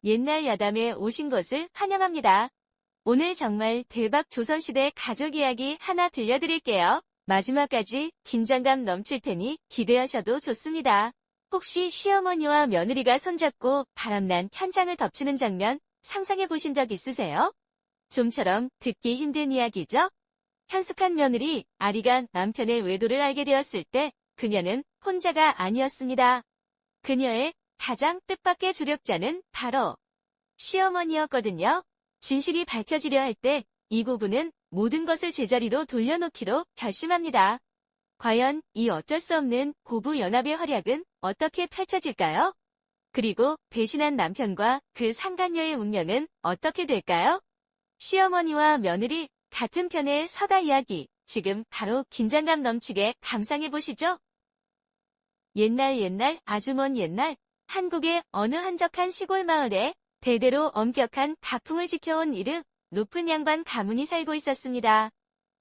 옛날 야담에 오신 것을 환영합니다. 오늘 정말 대박 조선시대 가족 이야기 하나 들려드릴게요. 마지막까지 긴장감 넘칠 테니 기대하셔도 좋습니다. 혹시 시어머니와 며느리가 손잡고 바람난 현장을 덮치는 장면 상상해 보신 적 있으세요? 좀처럼 듣기 힘든 이야기죠? 현숙한 며느리 아리가 남편의 외도를 알게 되었을 때 그녀는 혼자가 아니었습니다. 그녀의 가장 뜻밖의 주력자는 바로 시어머니였거든요. 진실이 밝혀지려 할 때 이 고부는 모든 것을 제자리로 돌려놓기로 결심합니다. 과연 이 어쩔 수 없는 고부 연합의 활약은 어떻게 펼쳐질까요? 그리고 배신한 남편과 그 상간녀의 운명은 어떻게 될까요? 시어머니와 며느리 같은 편의 서다 이야기, 지금 바로 긴장감 넘치게 감상해보시죠. 옛날 아주 먼 옛날 한국의 어느 한적한 시골 마을에 대대로 엄격한 가풍을 지켜온 이름 높은 양반 가문이 살고 있었습니다.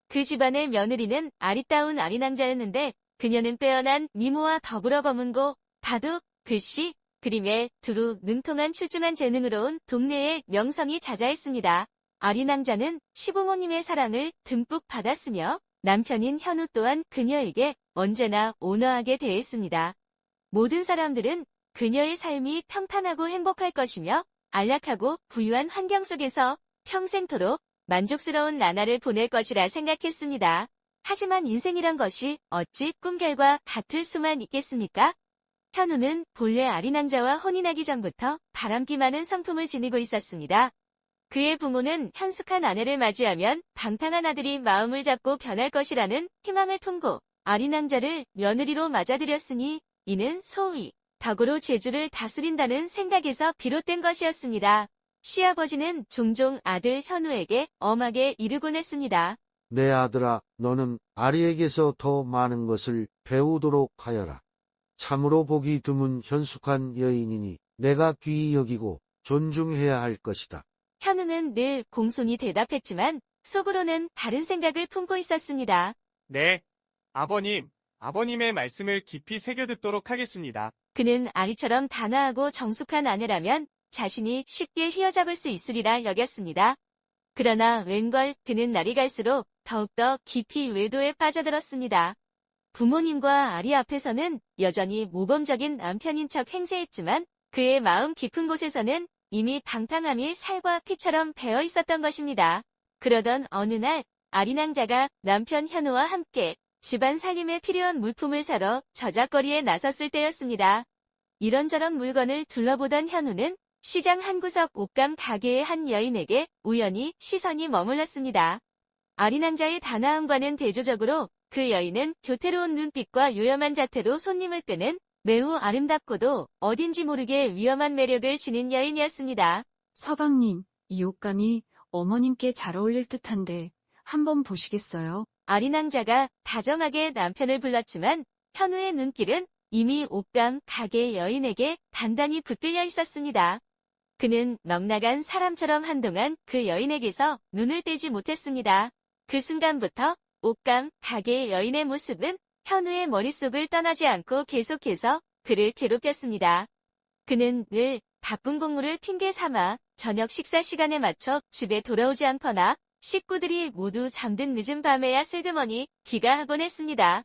그 집안의 며느리는 아리따운 아리낭자였는데 그녀는 빼어난 미모와 더불어 검은고, 바둑, 글씨, 그림에 두루 능통한 출중한 재능으로 온 동네의 명성이 자자했습니다. 아리낭자는 시부모님의 사랑을 듬뿍 받았으며 남편인 현우 또한 그녀에게 언제나 온화하게 대했습니다. 모든 사람들은 그녀의 삶이 평탄하고 행복할 것이며 안락하고 부유한 환경 속에서 평생토록 만족스러운 나날을 보낼 것이라 생각했습니다. 하지만 인생이란 것이 어찌 꿈결과 같을 수만 있겠습니까? 현우는 본래 아리낭자와 혼인하기 전부터 바람기 많은 성품을 지니고 있었습니다. 그의 부모는 현숙한 아내를 맞이하면 방탕한 아들이 마음을 잡고 변할 것이라는 희망을 품고 아리낭자를 며느리로 맞아들였으니 이는 소위 덕으로 제주를 다스린다는 생각에서 비롯된 것이었습니다. 시아버지는 종종 아들 현우에게 엄하게 이르곤 했습니다. 내 아들아, 너는 아리에게서 더 많은 것을 배우도록 하여라. 참으로 보기 드문 현숙한 여인이니 내가 귀히 여기고 존중해야 할 것이다. 현우는 늘 공손히 대답했지만 속으로는 다른 생각을 품고 있었습니다. 네, 아버님의 말씀을 깊이 새겨듣도록 하겠습니다. 그는 아리처럼 단아하고 정숙한 아내라면 자신이 쉽게 휘어잡을 수 있으리라 여겼습니다. 그러나 웬걸 그는 날이 갈수록 더욱더 깊이 외도에 빠져들었습니다. 부모님과 아리 앞에서는 여전히 모범적인 남편인 척 행세했지만 그의 마음 깊은 곳에서는 이미 방탕함이 살과 피처럼 배어 있었던 것입니다. 그러던 어느 날 아리낭자가 남편 현우와 함께 집안 살림에 필요한 물품을 사러 저작거리에 나섰을 때였습니다. 이런저런 물건을 둘러보던 현우는 시장 한 구석 옷감 가게의 한 여인에게 우연히 시선이 머물렀습니다. 아리낭자의 단아함과는 대조적으로 그 여인은 교태로운 눈빛과 요염한 자태로 손님을 끄는 매우 아름답고도 어딘지 모르게 위험한 매력을 지닌 여인이었습니다. 서방님, 이 옷감이 어머님께 잘 어울릴 듯한데 한번 보시겠어요? 아리낭자가 다정하게 남편을 불렀지만 현우의 눈길은 이미 옷감 가게 여인에게 단단히 붙들려 있었습니다. 그는 넉나간 사람처럼 한동안 그 여인에게서 눈을 떼지 못했습니다. 그 순간부터 옷감 가게 여인의 모습은 현우의 머릿속을 떠나지 않고 계속해서 그를 괴롭혔습니다. 그는 늘 바쁜 공무를 핑계 삼아 저녁 식사 시간에 맞춰 집에 돌아오지 않거나 식구들이 모두 잠든 늦은 밤에야 슬그머니 귀가하곤 했습니다.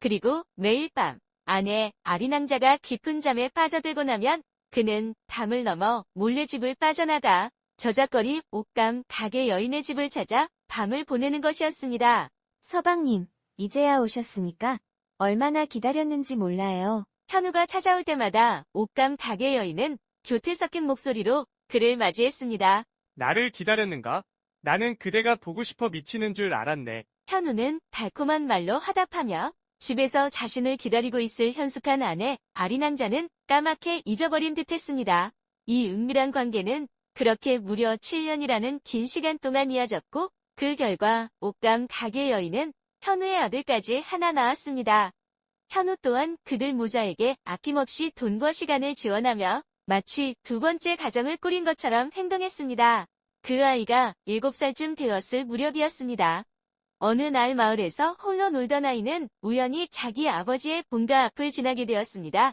그리고 매일 밤 아내 아리낭자가 깊은 잠에 빠져들고 나면 그는 담을 넘어 몰래 집을 빠져나가 저작거리 옷감 가게 여인의 집을 찾아 밤을 보내는 것이었습니다. 서방님, 이제야 오셨으니까 얼마나 기다렸는지 몰라요. 현우가 찾아올 때마다 옷감 가게 여인은 교태 섞인 목소리로 그를 맞이했습니다. 나를 기다렸는가? 나는 그대가 보고 싶어 미치는 줄 알았네. 현우는 달콤한 말로 화답하며 집에서 자신을 기다리고 있을 현숙한 아내 아리낭자는 까맣게 잊어버린 듯했습니다. 이 은밀한 관계는 그렇게 무려 7년이라는 긴 시간 동안 이어졌고 그 결과 옷감 가게 여인은 현우의 아들까지 하나 낳았습니다. 현우 또한 그들 모자에게 아낌없이 돈과 시간을 지원하며 마치 두 번째 가정을 꾸린 것처럼 행동했습니다. 그 아이가 7살쯤 되었을 무렵이었습니다. 어느 날 마을에서 홀로 놀던 아이는 우연히 자기 아버지의 본가 앞을 지나게 되었습니다.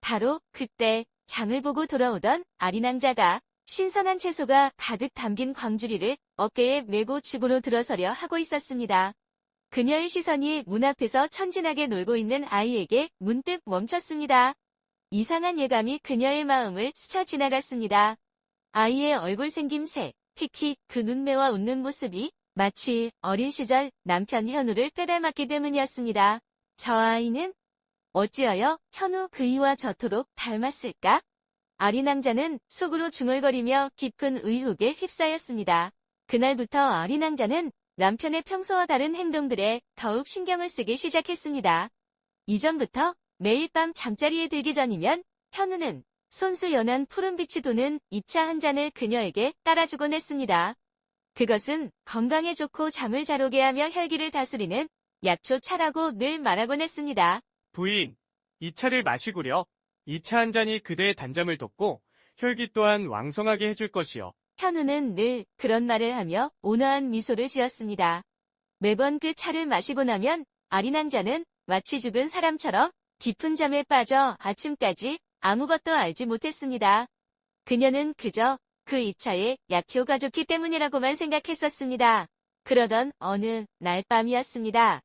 바로 그때 장을 보고 돌아오던 아리낭자가 신선한 채소가 가득 담긴 광주리를 어깨에 메고 집으로 들어서려 하고 있었습니다. 그녀의 시선이 문 앞에서 천진하게 놀고 있는 아이에게 문득 멈췄습니다. 이상한 예감이 그녀의 마음을 스쳐 지나갔습니다. 아이의 얼굴 생김새, 특히 그 눈매와 웃는 모습이 마치 어린 시절 남편 현우를 빼닮았기 때문이었습니다. 저 아이는 어찌하여 현우 그이와 저토록 닮았을까? 아리낭자는 속으로 중얼거리며 깊은 의혹에 휩싸였습니다. 그날부터 아리낭자는 남편의 평소와 다른 행동들에 더욱 신경을 쓰기 시작했습니다. 이전부터 매일 밤 잠자리에 들기 전이면 현우는 손수 연한 푸른빛이 도는 입차 한 잔을 그녀에게 따라주곤 했습니다. 그것은 건강에 좋고 잠을 잘 오게 하며 혈기를 다스리는 약초차라고 늘 말하곤 했습니다. 부인, 이 차를 마시구려. 이 차 한 잔이 그대의 단잠을 돋고 혈기 또한 왕성하게 해줄 것이요. 현우는 늘 그런 말을 하며 온화한 미소를 지었습니다. 매번 그 차를 마시고 나면 아리낭자는 마치 죽은 사람처럼 깊은 잠에 빠져 아침까지 아무것도 알지 못했습니다. 그녀는 그저 그 입차에 약효가 좋기 때문이라고만 생각했었습니다. 그러던 어느 날 밤이었습니다.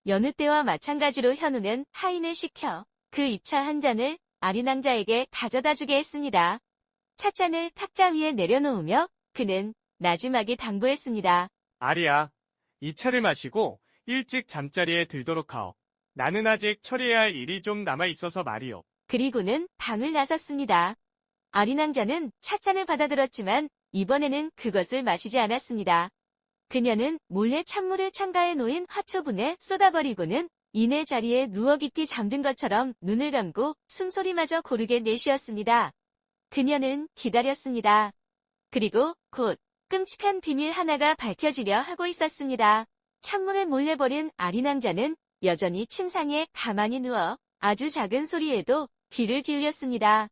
여느 때와 마찬가지로 현우는 하인을 시켜 그 입차 한 잔을 아리낭자에게 가져다 주게 했습니다. 찻잔을 탁자 위에 내려놓으며 그는 나지막이 당부했습니다. 아리야, 이 차를 마시고 일찍 잠자리에 들도록 하오. 나는 아직 처리해야 할 일이 좀 남아 있어서 말이오. 그리고는 방을 나섰습니다. 아리낭자는 찻잔을 받아들었지만 이번에는 그것을 마시지 않았습니다. 그녀는 몰래 찬물을 창가에 놓인 화초분에 쏟아버리고는 이내 자리에 누워 깊이 잠든 것처럼 눈을 감고 숨소리마저 고르게 내쉬었습니다. 그녀는 기다렸습니다. 그리고 곧 끔찍한 비밀 하나가 밝혀지려 하고 있었습니다. 찬물을 몰래 버린 아리낭자는 여전히 침상에 가만히 누워 아주 작은 소리에도 귀를 기울였습니다.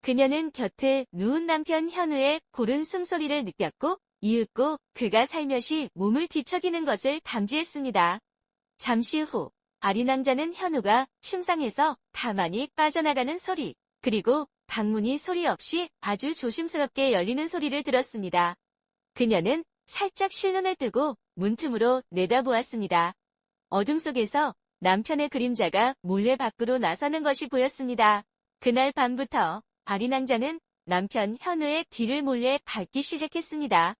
그녀는 곁에 누운 남편 현우의 고른 숨소리를 느꼈고 이윽고 그가 살며시 몸을 뒤척이는 것을 감지했습니다. 잠시 후 아리낭자는 현우가 침상에서 가만히 빠져나가는 소리, 그리고 방문이 소리 없이 아주 조심스럽게 열리는 소리를 들었습니다. 그녀는 살짝 실눈을 뜨고 문틈으로 내다보았습니다. 어둠 속에서 남편의 그림자가 몰래 밖으로 나서는 것이 보였습니다. 그날 밤부터 아리낭자는 남편 현우의 뒤를 몰래 밟기 시작했습니다.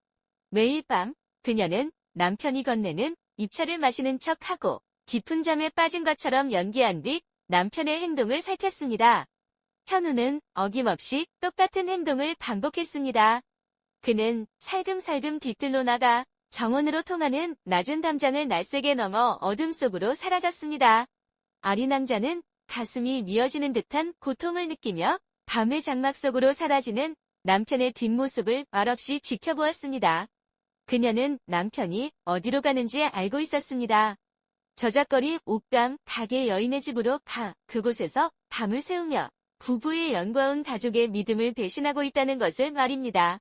매일 밤 그녀는 남편이 건네는 입차를 마시는 척하고 깊은 잠에 빠진 것처럼 연기한 뒤 남편의 행동을 살폈습니다. 현우는 어김없이 똑같은 행동을 반복했습니다. 그는 살금살금 뒤뜰로 나가 정원으로 통하는 낮은 담장을 날쌔게 넘어 어둠 속으로 사라졌습니다. 아리낭자는 가슴이 미어지는 듯한 고통을 느끼며 밤의 장막 속으로 사라지는 남편의 뒷모습을 말없이 지켜보았습니다. 그녀는 남편이 어디로 가는지 알고 있었습니다. 저작거리 옥감 가게 여인의 집으로 가 그곳에서 밤을 새우며 부부의 연과온 가족의 믿음을 배신하고 있다는 것을 말입니다.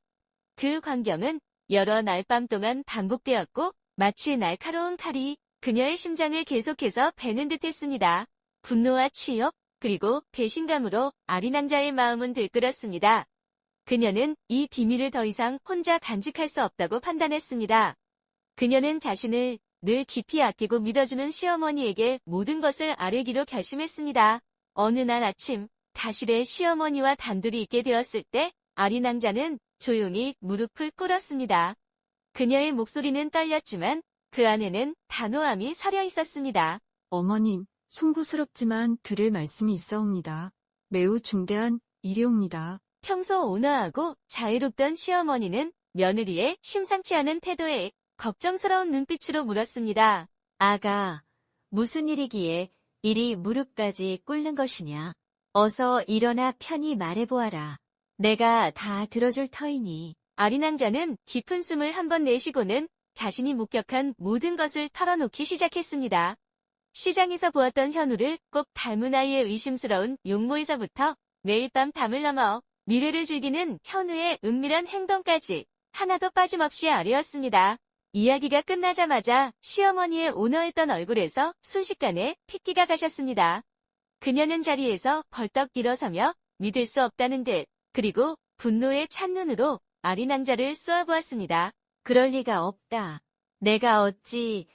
그 광경은 여러 날 밤 동안 반복되었고 마치 날카로운 칼이 그녀의 심장을 계속해서 베는 듯했습니다. 분노와 치욕 그리고 배신감으로 아리낭자의 마음은 들끓었습니다. 그녀는 이 비밀을 더 이상 혼자 간직할 수 없다고 판단했습니다. 그녀는 자신을 늘 깊이 아끼고 믿어주는 시어머니에게 모든 것을 아뢰기로 결심했습니다. 어느 날 아침 가실에 시어머니와 단둘이 있게 되었을 때 아리낭자는 조용히 무릎을 꿇었습니다. 그녀의 목소리는 떨렸지만 그 안에는 단호함이 서려 있었습니다. 어머님, 송구스럽지만 드릴 말씀이 있사옵니다. 매우 중대한 일이옵니다. 평소 온화하고 자유롭던 시어머니는 며느리의 심상치 않은 태도에 걱정스러운 눈빛으로 물었습니다. 아가, 무슨 일이기에 이리 무릎까지 꿇는 것이냐? 어서 일어나 편히 말해보아라. 내가 다 들어줄 터이니. 아리낭자는 깊은 숨을 한번 내쉬고는 자신이 목격한 모든 것을 털어놓기 시작했습니다. 시장에서 보았던 현우를 꼭 닮은 아이의 의심스러운 용모에서부터 매일 밤 담을 넘어 미래를 즐기는 현우의 은밀한 행동까지 하나도 빠짐없이 아뢰었습니다. 이야기가 끝나자마자 시어머니의 온화했던 얼굴에서 순식간에 핏기가 가셨습니다. 그녀는 자리에서 벌떡 일어서며 믿을 수 없다는 듯, 그리고 분노에 찬 눈으로 아리낭자를 쏘아보았습니다. 그럴 리가 없다. 내가 어찌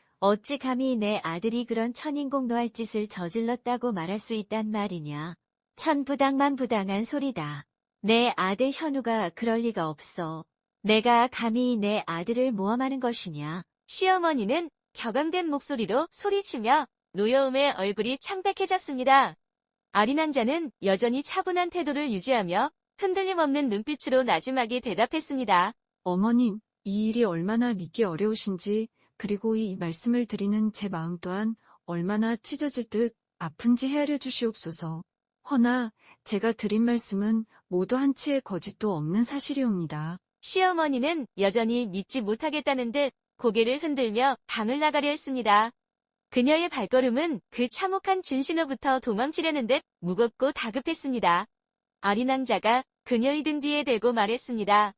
감히 내 아들이 그런 천인공노할 짓을 저질렀다고 말할 수 있단 말이냐. 천부당만부당한 소리다. 내 아들 현우가 그럴 리가 없어. 내가 감히 내 아들을 모함하는 것이냐. 시어머니는 격앙된 목소리로 소리치며 노여움에 얼굴이 창백해졌습니다. 아리낭자는 여전히 차분한 태도를 유지하며 흔들림 없는 눈빛으로 나지막이 대답했습니다. 어머님, 이 일이 얼마나 믿기 어려우신지, 그리고 이 말씀을 드리는 제 마음 또한 얼마나 찢어질 듯 아픈지 헤아려 주시옵소서. 허나 제가 드린 말씀은 모두 한치의 거짓도 없는 사실이옵니다. 시어머니는 여전히 믿지 못하겠다는 듯 고개를 흔들며 방을 나가려 했습니다. 그녀의 발걸음은 그 참혹한 진신으로부터 도망치려는 듯 무겁고 다급했습니다. 아리낭자가 그녀의 등 뒤에 대고 말했습니다.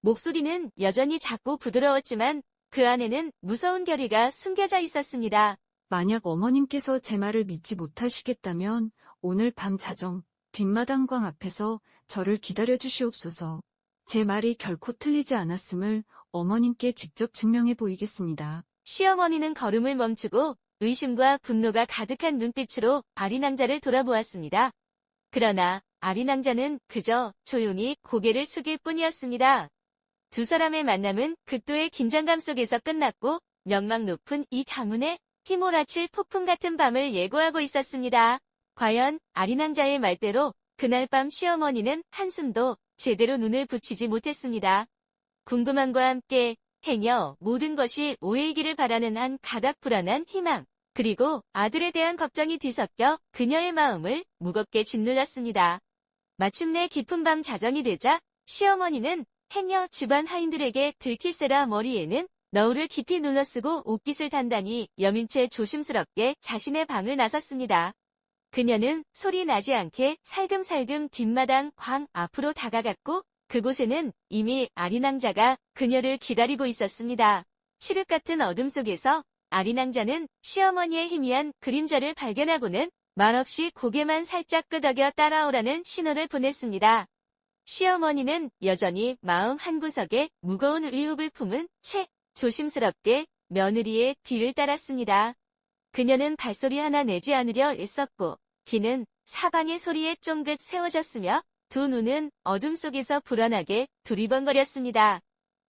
목소리는 여전히 작고 부드러웠지만 그 안에는 무서운 결의가 숨겨져 있었습니다. 만약 어머님께서 제 말을 믿지 못하시겠다면 오늘 밤 자정 뒷마당광 앞에서 저를 기다려 주시옵소서. 제 말이 결코 틀리지 않았음을 어머님께 직접 증명해 보이겠습니다. 시어머니는 걸음을 멈추고 의심과 분노가 가득한 눈빛으로 아리낭자를 돌아보았습니다. 그러나 아리낭자는 그저 조용히 고개를 숙일 뿐이었습니다. 두 사람의 만남은 극도의 긴장감 속에서 끝났고 명망 높은 이 가문에 휘몰아칠 폭풍 같은 밤을 예고하고 있었습니다. 과연 아리낭자의 말대로 그날 밤 시어머니는 한숨도 제대로 눈을 붙이지 못했습니다. 궁금함과 함께 해녀 모든 것이 오해이기를 바라는 한 가닥 불안한 희망, 그리고 아들에 대한 걱정이 뒤섞여 그녀의 마음을 무겁게 짓눌렀습니다. 마침내 깊은 밤 자정이 되자 시어머니는 해녀 집안 하인들에게 들킬세라 머리에는 너울을 깊이 눌러쓰고 옷깃을 단단히 여민 채 조심스럽게 자신의 방을 나섰습니다. 그녀는 소리 나지 않게 살금살금 뒷마당 광 앞으로 다가갔고 그곳에는 이미 아리낭자가 그녀를 기다리고 있었습니다. 칠흑 같은 어둠 속에서 아리낭자는 시어머니의 희미한 그림자를 발견하고는 말없이 고개만 살짝 끄덕여 따라오라는 신호를 보냈습니다. 시어머니는 여전히 마음 한구석에 무거운 의혹을 품은 채 조심스럽게 며느리의 뒤를 따랐습니다. 그녀는 발소리 하나 내지 않으려 애썼고 귀는 사방의 소리에 쫑긋 세워졌으며 두 눈은 어둠 속에서 불안하게 두리번거렸습니다.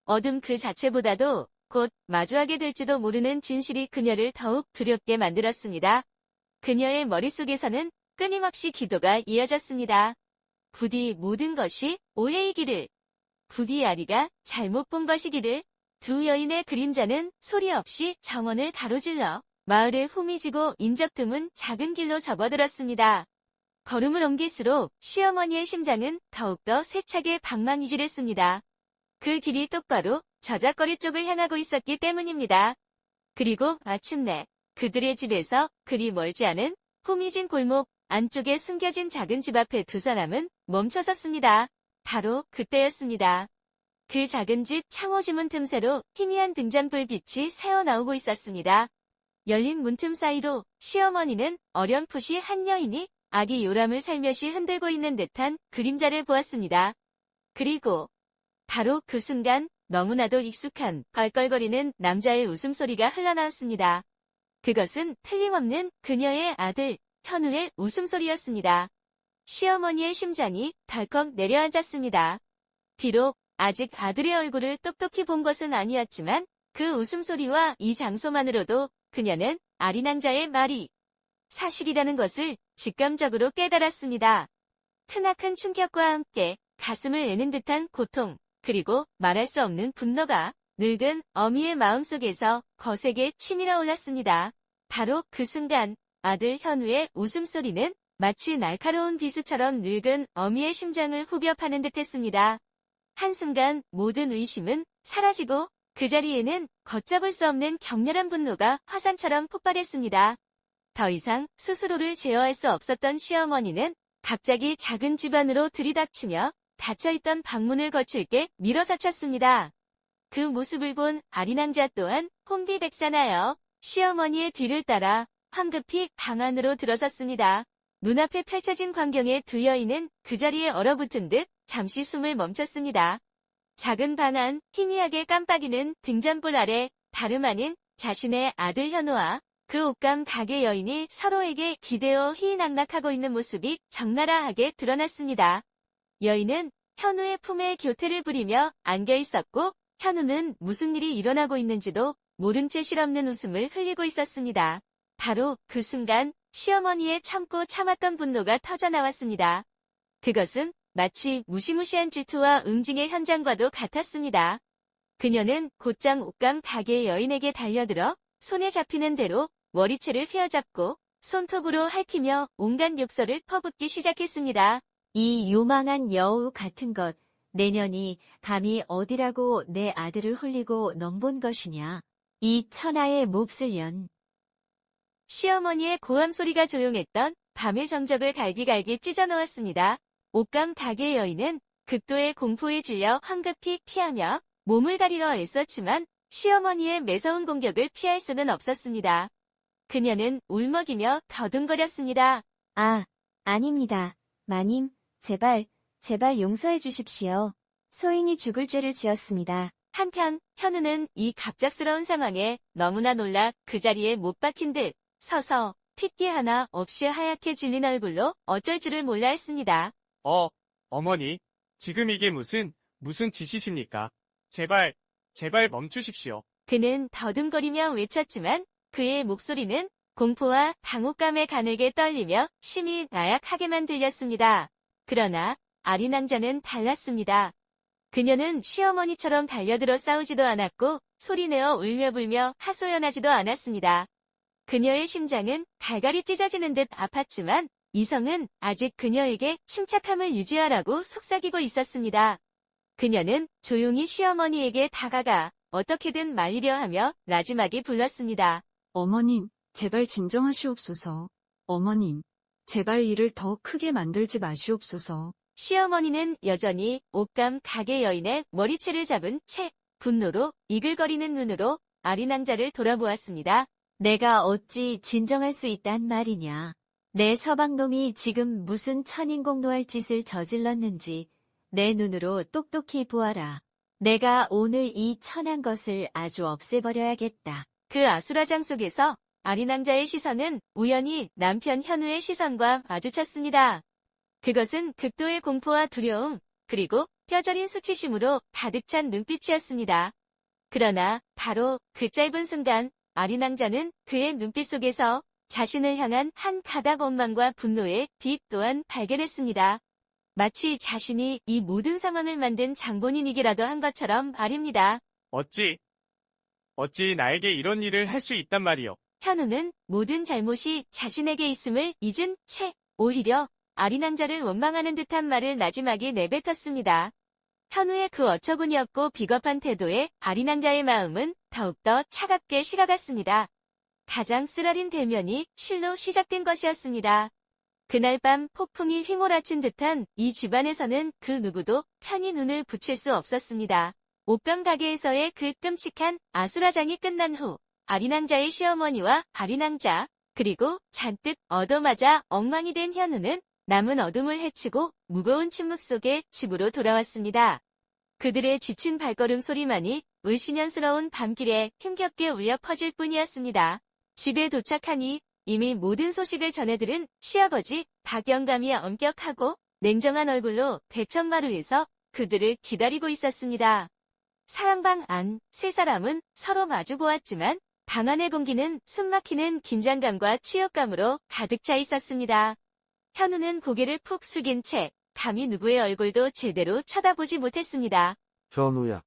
어둠 그 자체보다도 곧 마주하게 될지도 모르는 진실이 그녀를 더욱 두렵게 만들었습니다. 그녀의 머릿속에서는 끊임없이 기도가 이어졌습니다. 부디 모든 것이 오해이기를, 부디 아리가 잘못 본 것이기를. 두 여인의 그림자는 소리 없이 정원을 가로질러 마을을 후미지고 인적 드문 작은 길로 접어들었습니다. 걸음을 옮길수록 시어머니의 심장은 더욱더 세차게 방망이질했습니다. 그 길이 똑바로 저작거리 쪽을 향하고 있었기 때문입니다. 그리고 마침내 그들의 집에서 그리 멀지 않은 후미진 골목 안쪽에 숨겨진 작은 집 앞에 두 사람은 멈춰섰습니다. 바로 그때였습니다. 그 작은 집 창호지문 틈새로 희미한 등잔불빛이 새어나오고 있었습니다. 열린 문틈 사이로 시어머니는 어렴풋이 한 여인이 아기 요람을 살며시 흔들고 있는 듯한 그림자를 보았습니다. 그리고 바로 그 순간 너무나도 익숙한 걸걸거리는 남자의 웃음소리가 흘러나왔습니다. 그것은 틀림없는 그녀의 아들 현우의 웃음소리였습니다. 시어머니의 심장이 덜컥 내려앉았습니다. 비록 아직 아들의 얼굴을 똑똑히 본 것은 아니었지만 그 웃음소리와 이 장소만으로도 그녀는 아리낭자의 말이 사실이라는 것을 직감적으로 깨달았습니다. 크나큰 충격과 함께 가슴을 애는 듯한 고통, 그리고 말할 수 없는 분노가 늙은 어미의 마음속에서 거세게 치밀어 올랐습니다. 바로 그 순간 아들 현우의 웃음소리는 마치 날카로운 비수처럼 늙은 어미의 심장을 후벼 파는 듯했습니다. 한순간 모든 의심은 사라지고 그 자리에는 걷잡을 수 없는 격렬한 분노가 화산처럼 폭발했습니다. 더 이상 스스로를 제어할 수 없었던 시어머니는 갑자기 작은 집 안으로 들이닥치며 닫혀있던 방문을 거칠게 밀어젖혔습니다. 그 모습을 본 아리낭자 또한 혼비백산하여 시어머니의 뒤를 따라 황급히 방 안으로 들어섰습니다. 눈앞에 펼쳐진 광경에 두 여인은 그 자리에 얼어붙은 듯 잠시 숨을 멈췄습니다. 작은 방 안 희미하게 깜빡이는 등잔불 아래 다름 아닌 자신의 아들 현우와 그 옷감 가게 여인이 서로에게 기대어 희희낙낙하고 있는 모습이 적나라하게 드러났습니다. 여인은 현우의 품에 교태를 부리며 안겨 있었고 현우는 무슨 일이 일어나고 있는지도 모른 채 실없는 웃음을 흘리고 있었습니다. 바로 그 순간 시어머니의 참고 참았던 분노가 터져나왔습니다. 그것은 마치 무시무시한 질투와 응징의 현장과도 같았습니다. 그녀는 곧장 옷감 가게 여인에게 달려들어 손에 잡히는 대로 머리채를 휘어잡고 손톱으로 핥히며 온갖 욕설을 퍼붓기 시작했습니다. 이 요망한 여우 같은 것, 내년이 감히 어디라고 내 아들을 홀리고 넘본 것이냐. 이 천하의 몹쓸 년. 시어머니의 고함 소리가 조용했던 밤의 정적을 갈기갈기 찢어놓았습니다. 옷감 가게 여인은 극도의 공포에 질려 황급히 피하며 몸을 가리려 애썼지만 시어머니의 매서운 공격을 피할 수는 없었습니다. 그녀는 울먹이며 더듬거렸습니다. 아, 아닙니다. 마님, 제발 용서해 주십시오. 소인이 죽을 죄를 지었습니다. 한편 현우는 이 갑작스러운 상황에 너무나 놀라 그 자리에 못 박힌 듯 서서 핏기 하나 없이 하얗게 질린 얼굴로 어쩔 줄을 몰라 했습니다. 어머니, 지금 이게 무슨 짓이십니까? 제발 멈추십시오. 그는 더듬거리며 외쳤지만 그의 목소리는 공포와 당혹감에 가늘게 떨리며 심히 나약하게만 들렸습니다. 그러나 아리낭자는 달랐습니다. 그녀는 시어머니처럼 달려들어 싸우지도 않았고 소리내어 울며불며 하소연하지도 않았습니다. 그녀의 심장은 갈갈이 찢어지는 듯 아팠지만 이성은 아직 그녀에게 침착함을 유지하라고 속삭이고 있었습니다. 그녀는 조용히 시어머니에게 다가가 어떻게든 말리려 하며 나지막이 불렀습니다. 어머님, 제발 진정하시옵소서. 어머님, 제발 일을 더 크게 만들지 마시옵소서. 시어머니는 여전히 옷감 가게 여인의 머리채를 잡은 채 분노로 이글거리는 눈으로 아리낭자를 돌아보았습니다. 내가 어찌 진정할 수 있단 말이냐. 내 서방놈이 지금 무슨 천인공노할 짓을 저질렀는지 내 눈으로 똑똑히 보아라. 내가 오늘 이 천한 것을 아주 없애버려야겠다. 그 아수라장 속에서 아리낭자의 시선은 우연히 남편 현우의 시선과 마주쳤습니다. 그것은 극도의 공포와 두려움, 그리고 뼈저린 수치심으로 가득 찬 눈빛이었습니다. 그러나 바로 그 짧은 순간 아리낭자는 그의 눈빛 속에서 자신을 향한 한 가닥 원망과 분노의 빛 또한 발견했습니다. 마치 자신이 이 모든 상황을 만든 장본인이기라도 한 것처럼 말입니다. 어찌 나에게 이런 일을 할 수 있단 말이오. 현우는 모든 잘못이 자신에게 있음을 잊은 채 오히려 아리낭자를 원망하는 듯한 말을 나지막이 내뱉었습니다. 현우의 그 어처구니없고 비겁한 태도에 아리낭자의 마음은 더욱더 차갑게 식어갔습니다. 가장 쓰라린 대면이 실로 시작된 것이었습니다. 그날 밤 폭풍이 휘몰아친 듯한 이 집안에서는 그 누구도 편히 눈을 붙일 수 없었습니다. 옷감 가게에서의 그 끔찍한 아수라장이 끝난 후 아리낭자의 시어머니와 아리낭자 그리고 잔뜩 얻어맞아 엉망이 된 현우는 남은 어둠을 헤치고 무거운 침묵 속에 집으로 돌아왔습니다. 그들의 지친 발걸음 소리만이 울신연스러운 밤길에 힘겹게 울려 퍼질 뿐이었습니다. 집에 도착하니 이미 모든 소식을 전해들은 시아버지 박영감이 엄격하고 냉정한 얼굴로 대청마루에서 그들을 기다리고 있었습니다. 사랑방 안 세 사람은 서로 마주보았지만 방 안의 공기는 숨막히는 긴장감과 치욕감으로 가득 차 있었습니다. 현우는 고개를 푹 숙인 채 감히 누구의 얼굴도 제대로 쳐다보지 못했습니다. 현우야,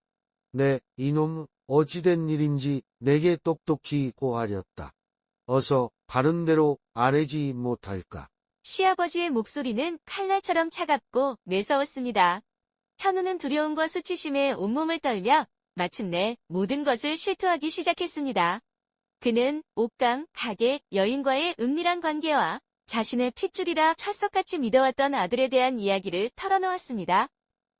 내 이놈 어찌된 일인지 내게 똑똑히 고하렸다. 어서 바른대로 아뢰지 못할까. 시아버지의 목소리는 칼날처럼 차갑고 매서웠습니다. 현우는 두려움과 수치심에 온몸을 떨며 마침내 모든 것을 실토하기 시작했습니다. 그는 옷감, 가게, 여인과의 은밀한 관계와 자신의 핏줄이라 철석같이 믿어왔던 아들에 대한 이야기를 털어놓았습니다.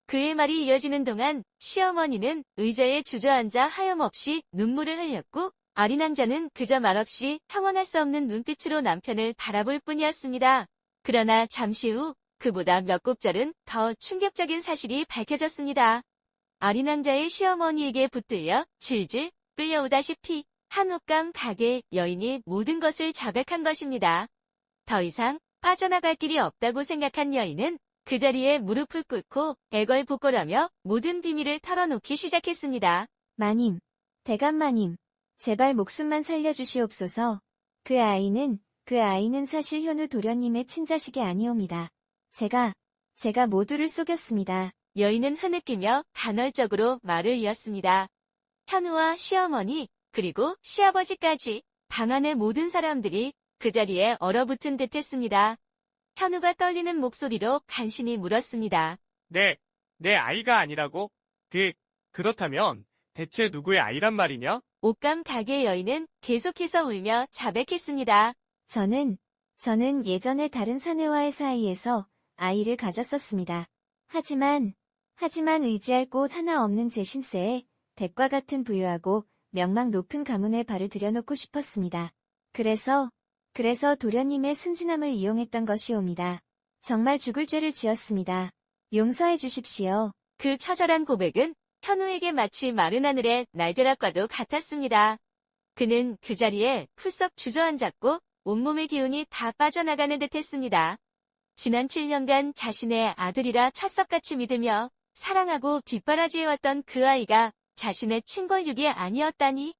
그의 말이 이어지는 동안 시어머니는 의자에 주저앉아 하염없이 눈물을 흘렸고 아리낭자는 그저 말없이 평온할 수 없는 눈빛으로 남편을 바라볼 뿐이었습니다. 그러나 잠시 후 그보다 몇 곱절은 더 충격적인 사실이 밝혀졌습니다. 아리낭자의 시어머니에게 붙들려 질질 끌려오다시피 한 옷감 가게 여인이 모든 것을 자백한 것입니다. 더 이상 빠져나갈 길이 없다고 생각한 여인은 그 자리에 무릎을 꿇고 애걸복걸하며 모든 비밀을 털어놓기 시작했습니다. 마님, 대감마님, 제발 목숨만 살려주시옵소서. 그 아이는 사실 현우 도련님의 친자식이 아니옵니다. 제가 모두를 속였습니다. 여인은 흐느끼며 간헐적으로 말을 이었습니다. 현우와 시어머니 그리고 시아버지까지 방 안의 모든 사람들이 그 자리에 얼어붙은 듯했습니다. 현우가 떨리는 목소리로 간신히 물었습니다. 내 아이가 아니라고? 그렇다면 대체 누구의 아이란 말이냐? 옷감 가게 여인은 계속해서 울며 자백했습니다. 저는 예전에 다른 사내와의 사이에서 아이를 가졌었습니다. 하지만 의지할 곳 하나 없는 제 신세에 대과 같은 부유하고 명망 높은 가문에 발을 들여놓고 싶었습니다. 그래서 도련님의 순진함을 이용했던 것이옵니다. 정말 죽을 죄를 지었습니다. 용서해 주십시오. 그 처절한 고백은 현우에게 마치 마른 하늘의 날벼락과도 같았습니다. 그는 그 자리에 훌썩 주저앉았고 온몸의 기운이 다 빠져나가는 듯했습니다. 지난 7년간 자신의 아들이라 철석같이 믿으며 사랑하고 뒷바라지해왔던 그 아이가 자신의 친권육이 아니었다니.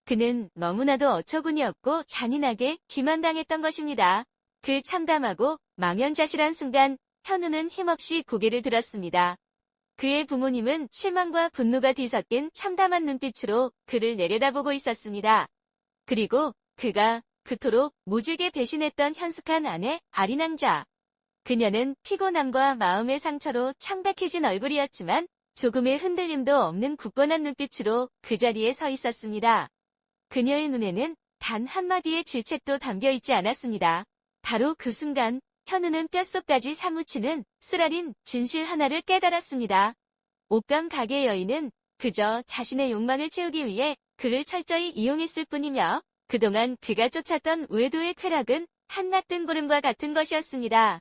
그는 너무나도 어처구니없고 잔인하게 기만당했던 것입니다. 그 참담하고 망연자실한 순간 현우는 힘없이 고개를 들었습니다. 그의 부모님은 실망과 분노가 뒤섞인 참담한 눈빛으로 그를 내려다보고 있었습니다. 그리고 그가 그토록 모질게 배신했던 현숙한 아내 아리낭자. 그녀는 피곤함과 마음의 상처로 창백해진 얼굴이었지만 조금의 흔들림도 없는 굳건한 눈빛으로 그 자리에 서 있었습니다. 그녀의 눈에는 단 한마디의 질책도 담겨있지 않았습니다. 바로 그 순간 현우는 뼛속까지 사무치는 쓰라린 진실 하나를 깨달았습니다. 옷감 가게 여인은 그저 자신의 욕망을 채우기 위해 그를 철저히 이용했을 뿐이며 그동안 그가 쫓았던 외도의 쾌락은 한낱 뜬구름과 같은 것이었습니다.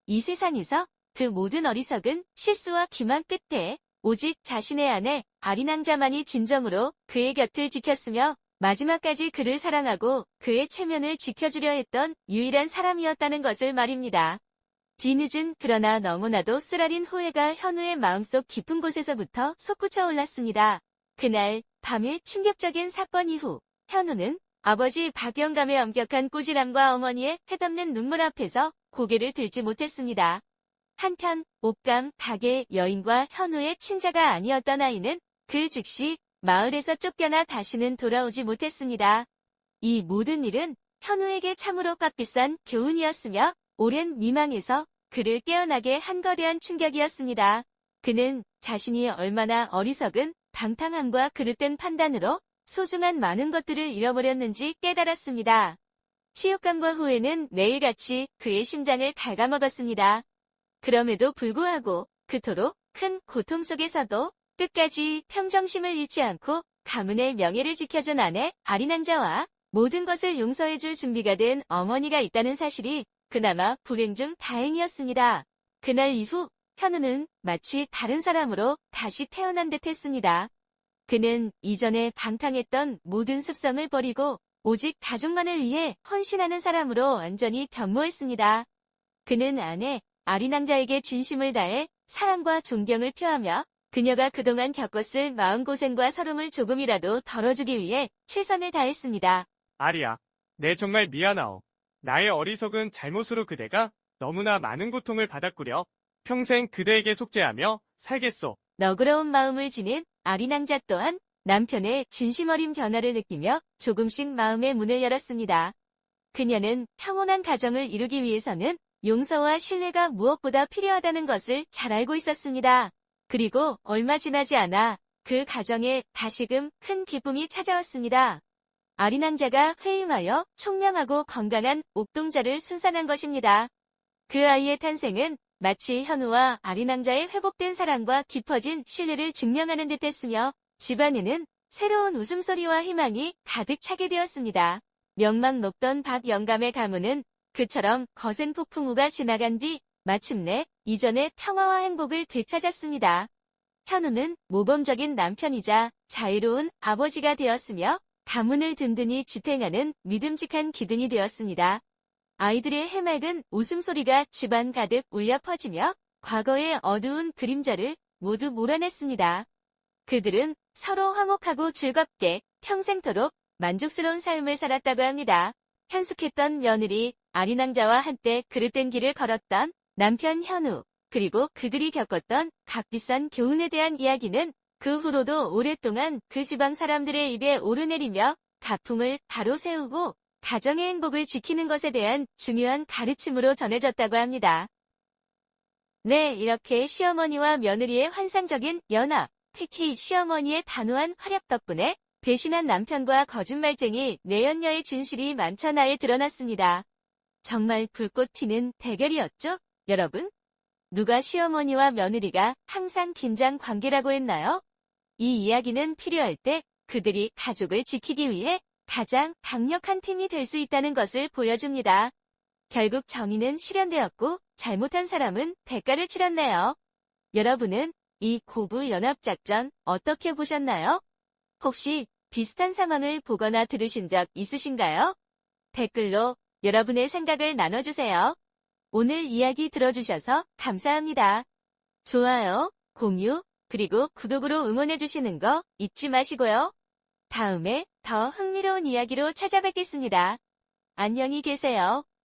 이 세상에서 그 모든 어리석은 실수와 기만 끝에 오직 자신의 아내 아리낭자만이 진정으로 그의 곁을 지켰으며 마지막까지 그를 사랑하고 그의 체면을 지켜주려 했던 유일한 사람이었다는 것을 말입니다. 뒤늦은 그러나 너무나도 쓰라린 후회가 현우의 마음속 깊은 곳에서부터 솟구쳐 올랐습니다. 그날 밤의 충격적인 사건 이후 현우는 아버지 박영감의 엄격한 꾸지람과 어머니의 해덮는 눈물 앞에서 고개를 들지 못했습니다. 한편 옷감 가게 여인과 현우의 친자가 아니었던 아이는 그 즉시 마을에서 쫓겨나 다시는 돌아오지 못했습니다. 이 모든 일은 현우에게 참으로 값비싼 교훈이었으며 오랜 미망에서 그를 깨어나게 한 거대한 충격이었습니다. 그는 자신이 얼마나 어리석은 방탕함과 그릇된 판단으로 소중한 많은 것들을 잃어버렸는지 깨달았습니다. 치욕감과 후회는 매일같이 그의 심장을 갉아먹었습니다. 그럼에도 불구하고 그토록 큰 고통 속에서도 끝까지 평정심을 잃지 않고 가문의 명예를 지켜준 아내 아리낭자와 모든 것을 용서해줄 준비가 된 어머니가 있다는 사실이 그나마 불행 중 다행이었습니다. 그날 이후 현우는 마치 다른 사람으로 다시 태어난 듯 했습니다. 그는 이전에 방탕했던 모든 습성을 버리고 오직 가족만을 위해 헌신하는 사람으로 완전히 변모했습니다. 그는 아내 아리낭자에게 진심을 다해 사랑과 존경을 표하며 그녀가 그동안 겪었을 마음고생과 서름을 조금이라도 덜어주기 위해 최선을 다했습니다. 아리야, 내 정말 미안하오. 나의 어리석은 잘못으로 그대가 너무나 많은 고통을 받았구려. 평생 그대에게 속죄하며 살겠소. 너그러운 마음을 지닌 아리낭자 또한 남편의 진심 어린 변화를 느끼며 조금씩 마음의 문을 열었습니다. 그녀는 평온한 가정을 이루기 위해서는 용서와 신뢰가 무엇보다 필요하다는 것을 잘 알고 있었습니다. 그리고 얼마 지나지 않아 그 가정에 다시금 큰 기쁨이 찾아왔습니다. 아리낭자가 회임하여 총명하고 건강한 옥동자를 순산한 것입니다. 그 아이의 탄생은 마치 현우와 아리낭자의 회복된 사랑과 깊어진 신뢰를 증명하는 듯했으며 집안에는 새로운 웃음소리와 희망이 가득 차게 되었습니다. 명망 높던 박 영감의 가문은 그처럼 거센 폭풍우가 지나간 뒤 마침내 이전의 평화와 행복을 되찾았습니다. 현우는 모범적인 남편이자 자유로운 아버지가 되었으며 가문을 든든히 지탱하는 믿음직한 기둥이 되었습니다. 아이들의 해맑은 웃음소리가 집안 가득 울려 퍼지며 과거의 어두운 그림자를 모두 몰아냈습니다. 그들은 서로 화목하고 즐겁게 평생토록 만족스러운 삶을 살았다고 합니다. 현숙했던 며느리 아리낭자와 한때 그릇된 길을 걸었던 남편 현우, 그리고 그들이 겪었던 값비싼 교훈에 대한 이야기는 그 후로도 오랫동안 그 지방 사람들의 입에 오르내리며 가풍을 바로 세우고 가정의 행복을 지키는 것에 대한 중요한 가르침으로 전해졌다고 합니다. 네, 이렇게 시어머니와 며느리의 환상적인 연합, 특히 시어머니의 단호한 활약 덕분에 배신한 남편과 거짓말쟁이 내연녀의 진실이 만천하에 드러났습니다. 정말 불꽃 튀는 대결이었죠, 여러분? 누가 시어머니와 며느리가 항상 긴장 관계라고 했나요? 이 이야기는 필요할 때 그들이 가족을 지키기 위해 가장 강력한 팀이 될 수 있다는 것을 보여줍니다. 결국 정의는 실현되었고 잘못한 사람은 대가를 치렀네요. 여러분은 이 고부 연합작전 어떻게 보셨나요? 혹시 비슷한 상황을 보거나 들으신 적 있으신가요? 댓글로 여러분의 생각을 나눠주세요. 오늘 이야기 들어주셔서 감사합니다. 좋아요, 공유, 그리고 구독으로 응원해주시는 거 잊지 마시고요. 다음에 더 흥미로운 이야기로 찾아뵙겠습니다. 안녕히 계세요.